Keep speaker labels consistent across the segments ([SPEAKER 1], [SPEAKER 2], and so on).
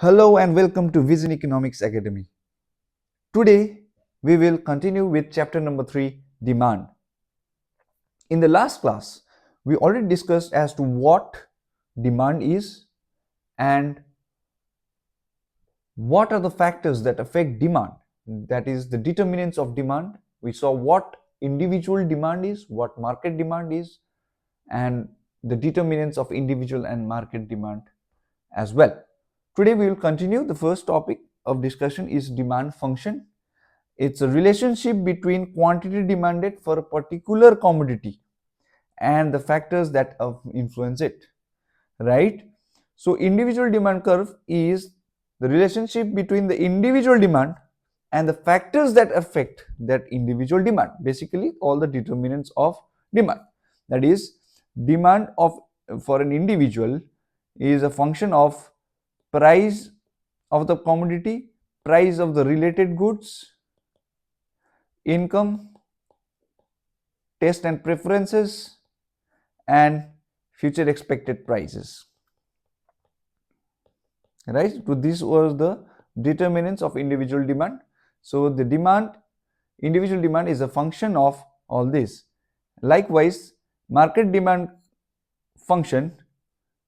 [SPEAKER 1] Hello and welcome to Vision Economics Academy. Today we will continue with chapter number 3, demand. In the last class we already discussed as to what demand is and what are the factors that affect demand, that is the determinants of demand. We saw what individual demand is, what market demand is, and the determinants of individual and market demand as well. Today we will continue. The first topic of discussion is demand function. It's a relationship between quantity demanded for a particular commodity and the factors that influence it, right? So individual demand curve is the relationship between the individual demand and the factors that affect that individual demand, basically all the determinants of demand. That is, demand of for an individual is a function of price of the commodity, price of the related goods, income, taste and preferences, and future expected prices, right? So this was the determinants of individual demand. So the individual demand is a function of all this. Likewise, market demand function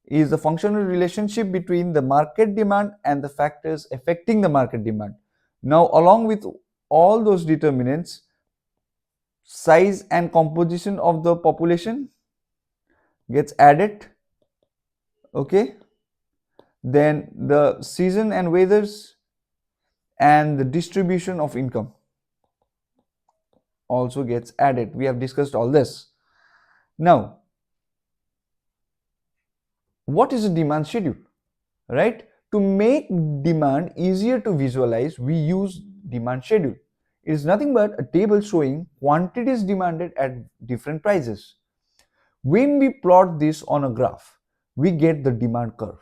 [SPEAKER 1] is the functional relationship between the market demand and the factors affecting the market demand. Now, along with all those determinants, size and composition of the population gets added, okay, then the season and weathers and the distribution of income also gets added. We have discussed all this. Now, what is a demand schedule, right? To make demand easier to visualize, we use demand schedule. It is nothing but a table showing quantities demanded at different prices. When we plot this on a graph, we get the demand curve,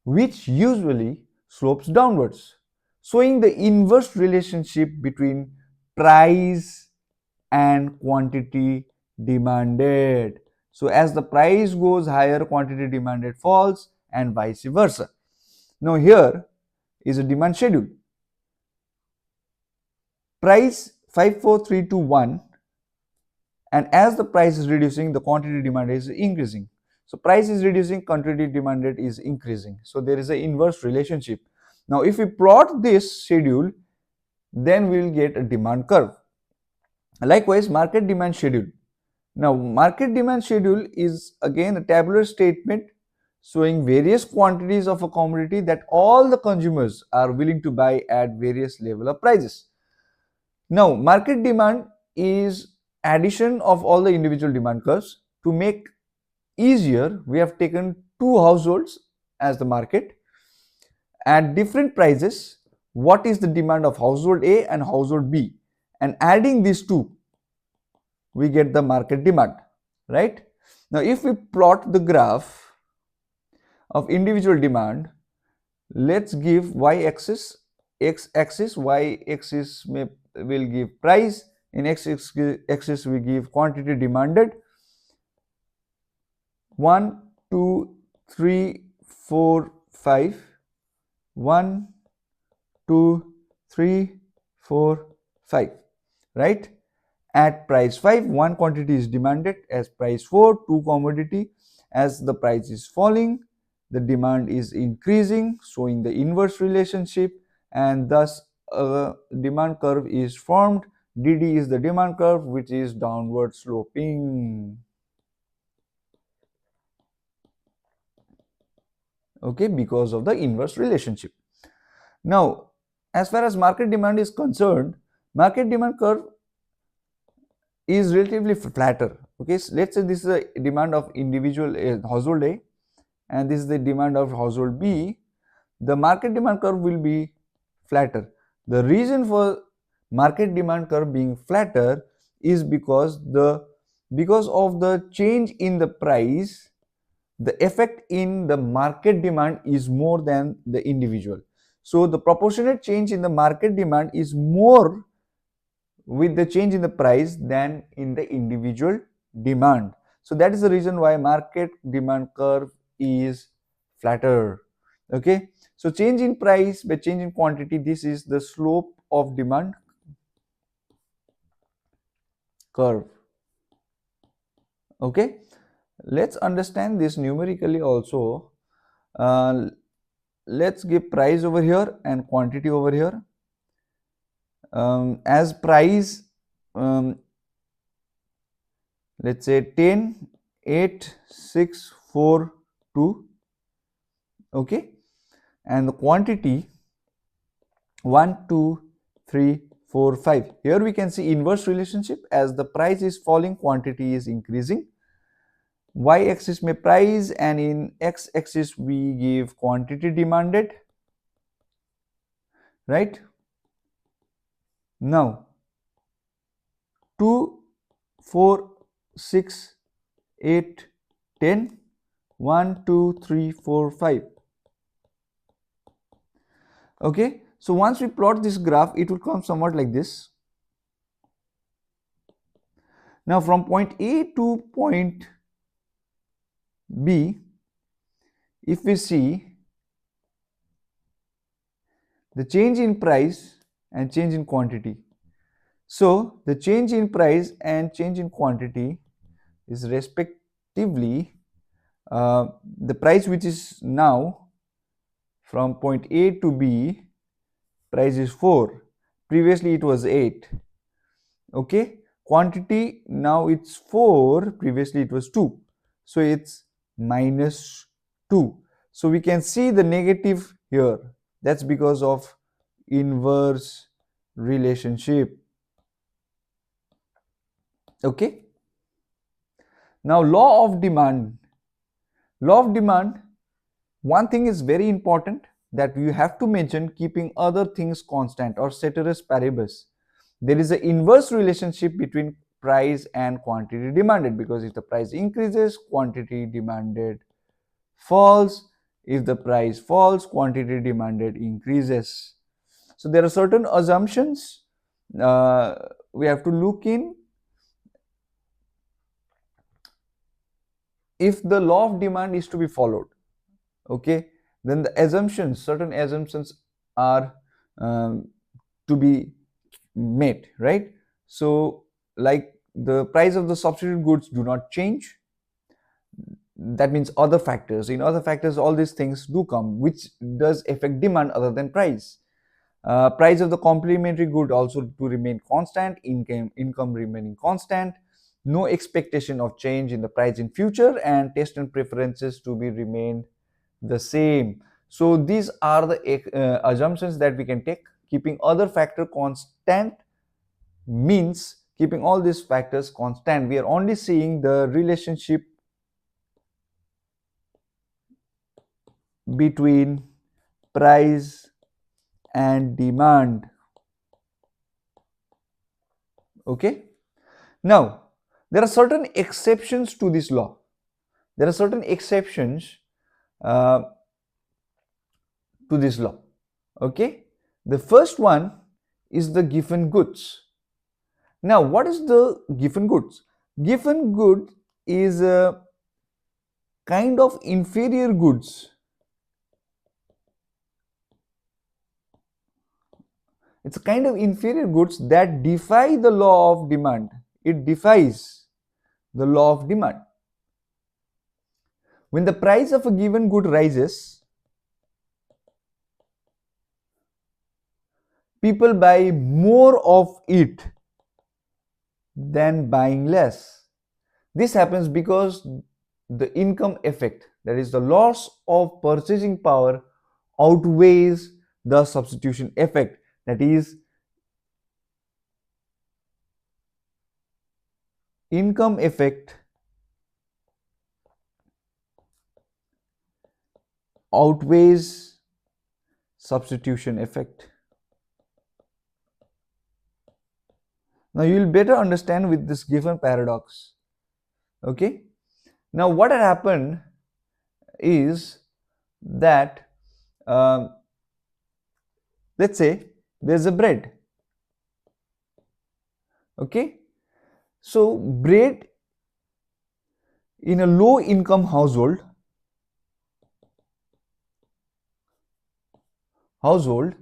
[SPEAKER 1] which usually slopes downwards, showing the inverse relationship between price and quantity demanded. So as the price goes higher, quantity demanded falls, and vice versa. Now here is a demand schedule. Price 54321, and as the price is reducing, the quantity demanded is increasing. So price is reducing, quantity demanded is increasing. So there is an inverse relationship. Now if we plot this schedule, then we will get a demand curve. Likewise, market demand schedule. Now market demand schedule is again a tabular statement showing various quantities of a commodity that all the consumers are willing to buy at various level of prices. Now market demand is addition of all the individual demand curves. To make easier, we have taken two households as the market at different prices. What is the demand of household A and household B, and adding these two, we get the market demand, right? Now if we plot the graph of individual demand, let's give y-axis, x-axis, y-axis will give price, in x-axis we give quantity demanded. 1 2 3 4 5, 1 2 3 4 5, right? At price 5, one quantity is demanded. As price 4, two commodity. As the price is falling, the demand is increasing, showing the inverse relationship, and thus a demand curve is formed. DD is the demand curve, which is downward sloping, okay, because of the inverse relationship. Now as far as market demand is concerned, market demand curve is relatively flatter, okay. So let's say this is the demand of individual household A, and this is the demand of household B. The market demand curve will be flatter. The reason for market demand curve being flatter is because of the change in the price, the effect in the market demand is more than the individual. So the proportionate change in the market demand is more with the change in the price than in the individual demand. So that is the reason why market demand curve is flatter, okay. So change in price by change in quantity, this is the slope of demand curve. Okay, let's understand this numerically also. Let's give price over here and quantity over here. As price, let's say 10, 8, 6, 4, 2. Okay, and the quantity 1, 2, 3, 4, 5. Here we can see inverse relationship. As the price is falling, quantity is increasing. Y axis may price, and in x axis we give quantity demanded, right? Now 2, 4, 6, 8, 10, 1, 2, 3, 4, 5. Okay, so once we plot this graph, it will come somewhat like this. Now from point A to point B, if we see the change in price and change in quantity, so the change in price and change in quantity is respectively the price which is now from point A to B, price is 4, previously it was 8. Okay, quantity now it's 4, previously it was 2, so it's minus 2. So we can see the negative here, that's because of inverse relationship. Okay, now law of demand. Law of demand, one thing is very important, that you have to mention keeping other things constant or ceteris paribus. There is an inverse relationship between price and quantity demanded, because if the price increases, quantity demanded falls. If the price falls, quantity demanded increases. So there are certain assumptions we have to look in. If the law of demand is to be followed, okay, then the assumptions, certain assumptions are to be made, right? So like the price of the substitute goods do not change. That means other factors, in other factors all these things do come which does affect demand other than price. Price of the complementary good also to remain constant, income remaining constant, no expectation of change in the price in future, and taste and preferences to be remain the same. So these are the assumptions that we can take. Keeping other factor constant means keeping all these factors constant. We are only seeing the relationship between price and demand. Okay, now there are certain exceptions to this law. There are certain exceptions uh, to this law. Okay, the first one is the given goods. Now what is the given goods? Given good is a kind of inferior goods. It's a kind of inferior goods that defy the law of demand. It defies the law of demand. When the price of a given good rises, people buy more of it than buying less. This happens because the income effect, that is the loss of purchasing power, outweighs the substitution effect, that is income effect outweighs substitution effect. Now you will better understand with this given paradox. Okay, now what had happened is that let's say there's a bread. Okay, so bread in a low income household household,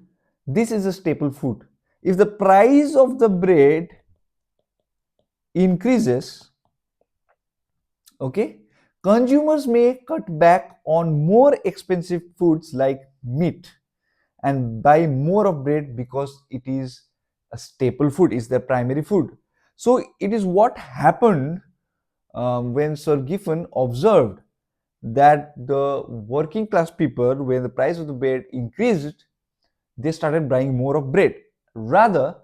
[SPEAKER 1] this is a staple food. If the price of the bread increases, okay, consumers may cut back on more expensive foods like meat and buy more of bread because it is a staple food, is their primary food. So it is what happened when Sir Giffen observed that the working class people, when the price of the bread increased, they started buying more of bread. Rather,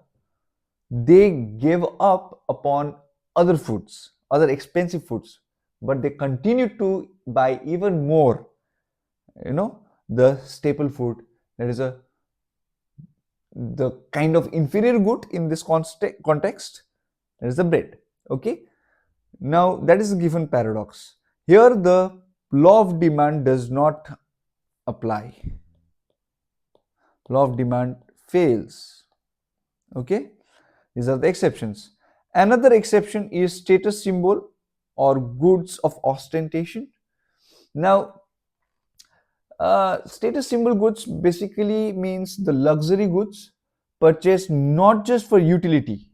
[SPEAKER 1] they gave up upon other foods, other expensive foods, but they continued to buy even more, the staple food, that is the kind of inferior good in this context, that is the bread. Okay, now that is a given paradox. Here the law of demand does not apply. Law of demand fails. Okay, these are the exceptions. Another exception is status symbol or goods of ostentation. Now, status symbol goods basically means the luxury goods purchased not just for utility.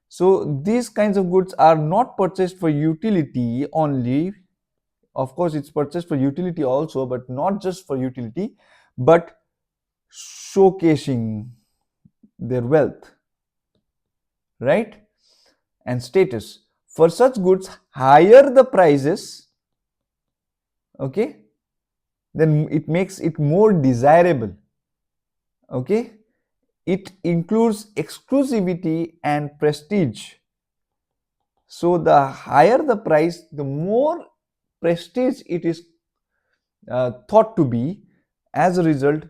[SPEAKER 1] So these kinds of goods are not purchased for utility only. Of course, it's purchased for utility also, but not just for utility, but showcasing their wealth, right? And status. For such goods, higher the prices, okay, then it makes it more desirable. Okay, it includes exclusivity and prestige. So the higher the price, the more prestige it is thought to be. As a result,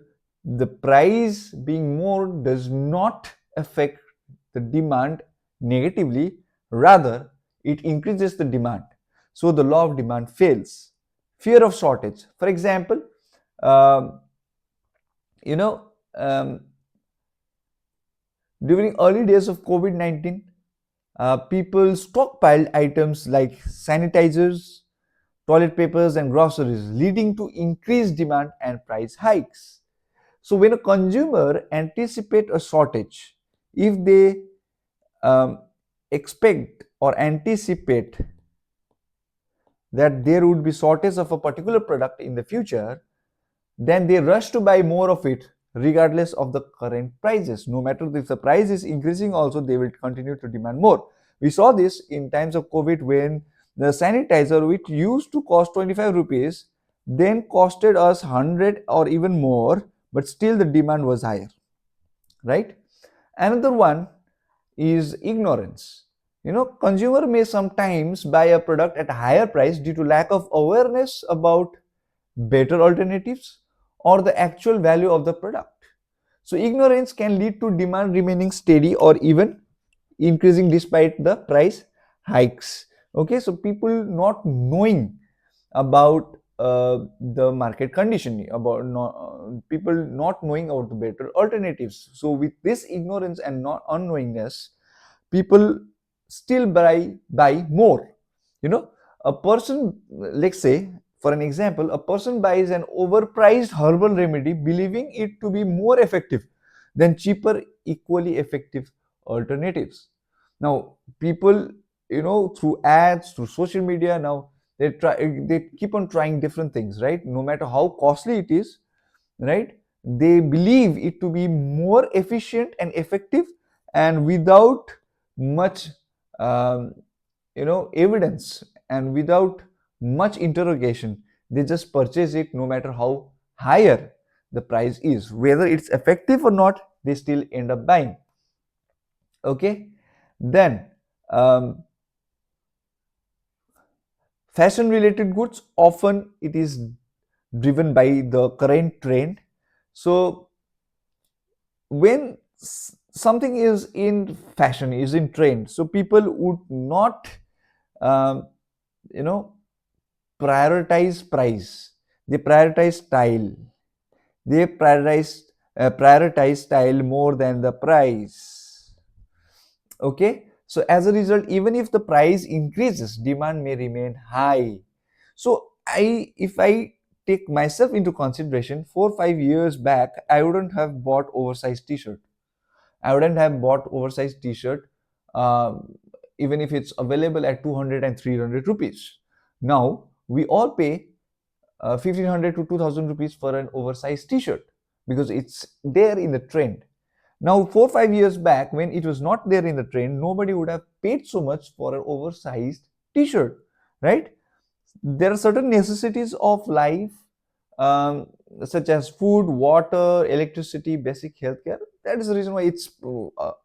[SPEAKER 1] the price being more does not affect the demand negatively, rather it increases the demand. So the law of demand fails. Fear of shortage. For example, um, you know, um, during early days of COVID-19, people stockpiled items like sanitizers, toilet papers, and groceries, leading to increased demand and price hikes. So, when a consumer anticipate a shortage, if they um, expect or anticipate that there would be shortage of a particular product in the future, then they rush to buy more of it regardless of the current prices. No matter if the price is increasing, also they will continue to demand more. We saw this in times of COVID when the sanitizer, which used to cost 25 rupees, then costed us 100 or even more, but still the demand was higher, right? Another one is ignorance. Consumer may sometimes buy a product at a higher price due to lack of awareness about better alternatives or the actual value of the product. So ignorance can lead to demand remaining steady or even increasing despite the price hikes. Okay, so people not knowing about the market condition, about people not knowing about the better alternatives. So with this ignorance and not unknowingness, people still buy more. A person, let's say, for an example, a person buys an overpriced herbal remedy believing it to be more effective than cheaper equally effective alternatives. Now people, through ads, through social media, now they keep on trying different things, right? No matter how costly it is, right, they believe it to be more efficient and effective, and without much um, evidence and without much interrogation, they just purchase it no matter how higher the price is. Whether it's effective or not, they still end up buying. Okay, then fashion related goods, often it is driven by the current trend. So when something is in fashion, is in trend, so people would not um, you know prioritize price, they prioritize style, they prioritize style more than the price. Okay, so as a result, even if the price increases, demand may remain high. So if I take myself into consideration, 4 5 years back, I wouldn't have bought oversized t-shirt. I wouldn't have bought oversized t-shirt, even if it's available at 200 and 300 rupees. Now we all pay 1500 to 2000 rupees for an oversized t-shirt because it's there in the trend. Now 4 5 years back, when it was not there in the trend, nobody would have paid so much for an oversized t-shirt, right? There are certain necessities of life, um, such as food, water, electricity, basic healthcare. That is the reason why it's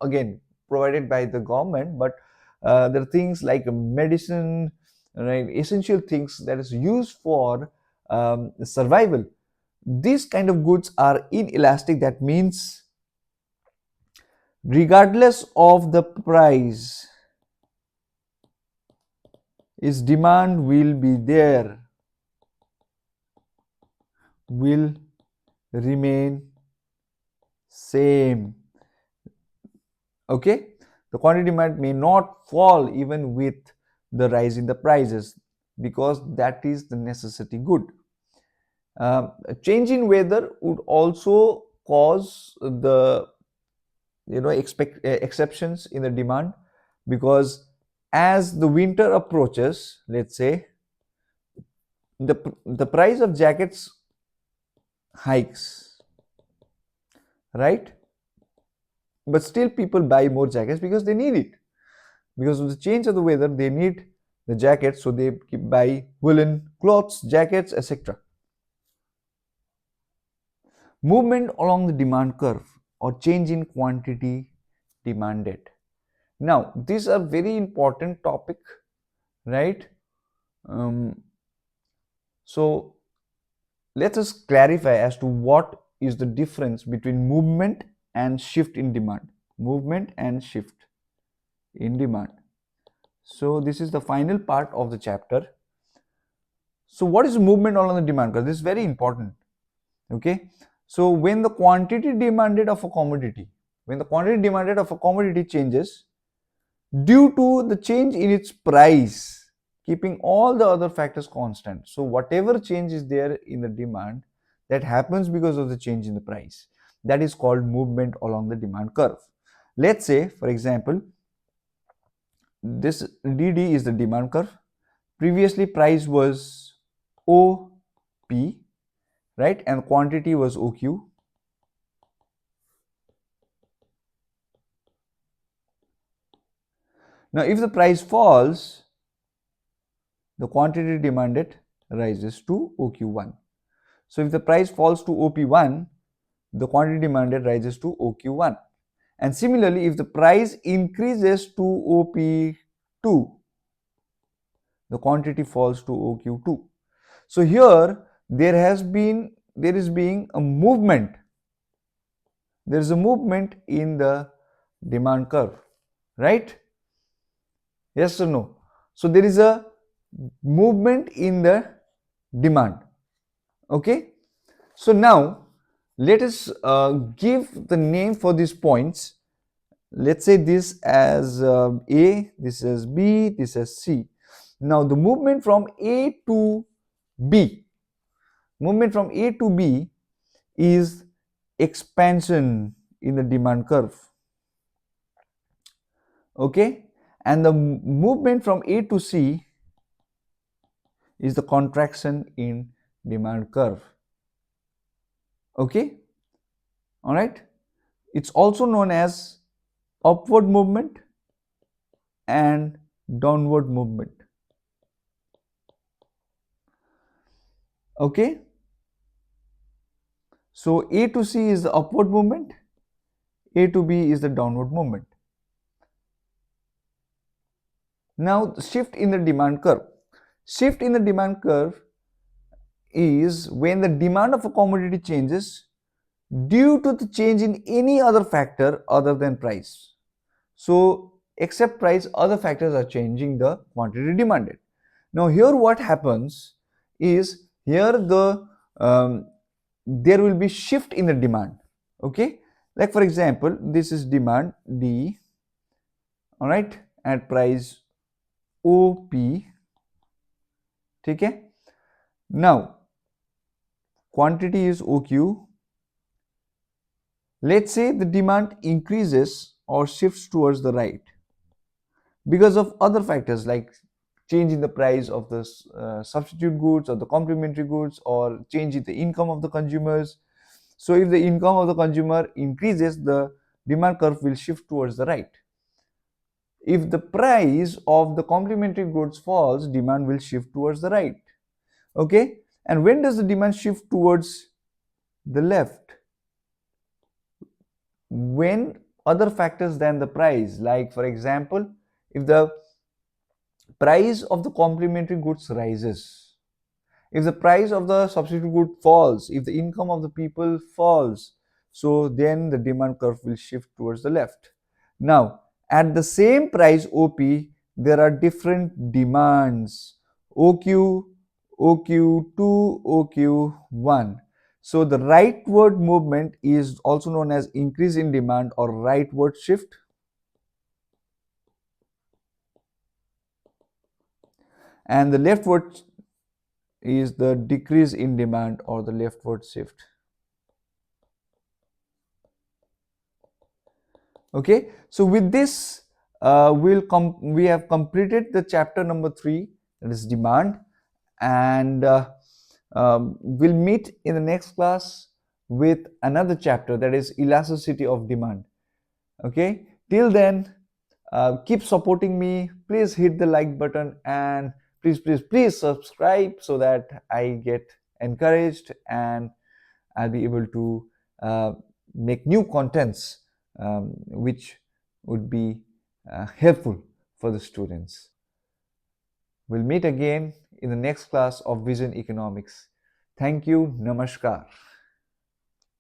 [SPEAKER 1] again provided by the government. But there are things like medicine, right, essential things that is used for survival. These kind of goods are inelastic. That means regardless of the price, its demand will be there, will remain same. Okay, the quantity demand may not fall even with the rise in the prices, because that is the necessity good. A change in weather would also cause the exceptions in the demand, because as the winter approaches, let's say, the price of jackets hikes, right? But still people buy more jackets because they need it. Because of the change of the weather, they need the jackets, so they buy woolen clothes, jackets, etc. Movement along the demand curve or change in quantity demanded. Now, these are very important topic, right? So let us clarify as to what is the difference between movement and shift in demand. Movement and shift in demand. So this is the final part of the chapter. So what is movement along the demand curve? This is very important. Okay. So when the quantity demanded of a commodity, changes due to the change in its price, keeping all the other factors constant. So whatever change is there in the demand, that happens because of the change in the price. That is called movement along the demand curve. Let's say, for example, this DD is the demand curve. Previously price was OP, right, and quantity was OQ. Now if the price falls, the quantity demanded rises to OQ1. So if the price falls to OP1, the quantity demanded rises to OQ1. And similarly, if the price increases to OP2, the quantity falls to OQ2. So here there is being a movement. There is a movement in the demand curve, right? Yes or no? So there is a movement in the demand. Okay. So now let us give the name for these points. Let's say this as A, this as B, this as C. Now the movement from A to B, is expansion in the demand curve. Okay, and the movement from A to C is the contraction in demand curve. Okay, all right. It's also known as upward movement and downward movement. Okay, so A to C is the upward movement, A to B is the downward movement. Now shift in the demand curve. Shift in the demand curve is when the demand of a commodity changes due to the change in any other factor other than price. So except price, other factors are changing the quantity demanded. Now here what happens is, here there will be shift in the demand. Okay, like for example, this is demand D, all right, at price OP. Okay, now quantity is OQ. Let's say the demand increases or shifts towards the right because of other factors like change in the price of the substitute goods or the complementary goods, or change in the income of the consumers. So if the income of the consumer increases, the demand curve will shift towards the right. If the price of the complementary goods falls, demand will shift towards the right. Okay, and when does the demand shift towards the left? When other factors than the price, like for example, if the price of the complementary goods rises, if the price of the substitute good falls, if the income of the people falls, so then the demand curve will shift towards the left. Now at the same price OP, there are different demands, OQ, OQ2, OQ1. So the rightward movement is also known as increase in demand or rightward shift, and the leftward is the decrease in demand or the leftward shift. Okay, so with this we have completed the chapter number 3, that is demand, and we'll meet in the next class with another chapter, that is elasticity of demand. Okay, till then, keep supporting me. Please hit the like button, and please subscribe so that I get encouraged and I'll be able to uh, make new contents which would be helpful for the students. We'll meet again in the next class of Vision Economics. Thank you. Namaskar.